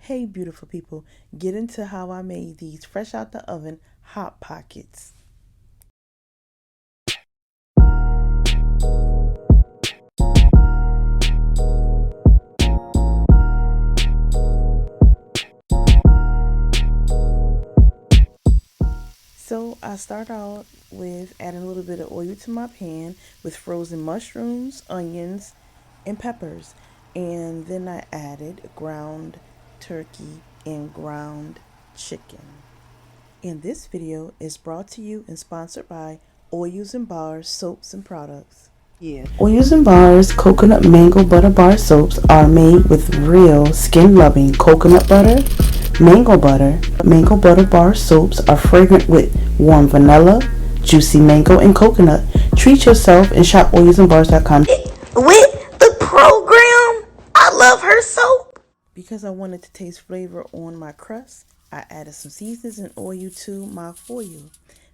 Hey beautiful people, get into how I made these fresh out the oven Hot Pockets. So I start out with adding a little bit of oil to my pan with frozen mushrooms, onions, and peppers. And then I added ground turkey and ground chicken. And this video is brought to you and sponsored by Oils and Bars Soaps and Products. Yeah. Oils and Bars coconut mango butter bar soaps are made with real skin-loving coconut butter, mango butter. Mango butter bar soaps are fragrant with warm vanilla, juicy mango, and coconut. Treat yourself and shop oilsandbars.com. With the program, I love her soap. Because I wanted to taste flavor on my crust, I added some seasonings and oil to my foil.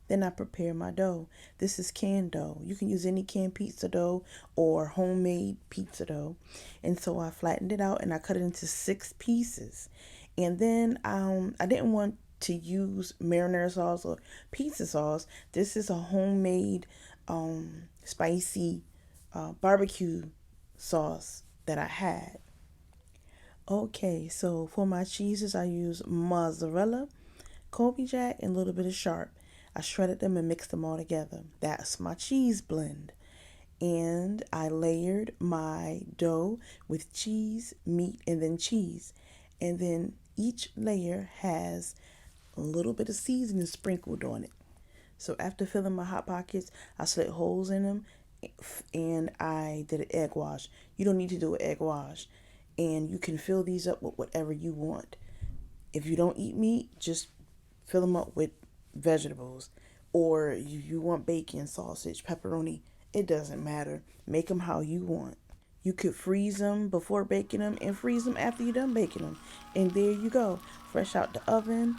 Then I prepare my dough. This is canned dough. You can use any canned pizza dough or homemade pizza dough. And so I flattened it out and I cut it into 6 pieces. And then I didn't want to use marinara sauce or pizza sauce. This is a homemade spicy barbecue sauce that I had. Okay, so for my cheeses, I use mozzarella, Colby Jack, and a little bit of sharp. I shredded them and mixed them all together. That's my cheese blend. And I layered my dough with cheese, meat, and then cheese. And then each layer has a little bit of seasoning sprinkled on it. So after filling my Hot Pockets, I slit holes in them and I did an egg wash. You don't need to do an egg wash. And you can fill these up with whatever you want. If you don't eat meat, just fill them up with vegetables. Or you want bacon, sausage, pepperoni. It doesn't matter. Make them how you want. You could freeze them before baking them and freeze them after you're done baking them. And there you go. Fresh out the oven,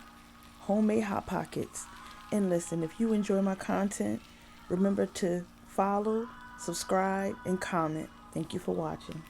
homemade Hot Pockets. And listen, if you enjoy my content, remember to follow, subscribe, and comment. Thank you for watching.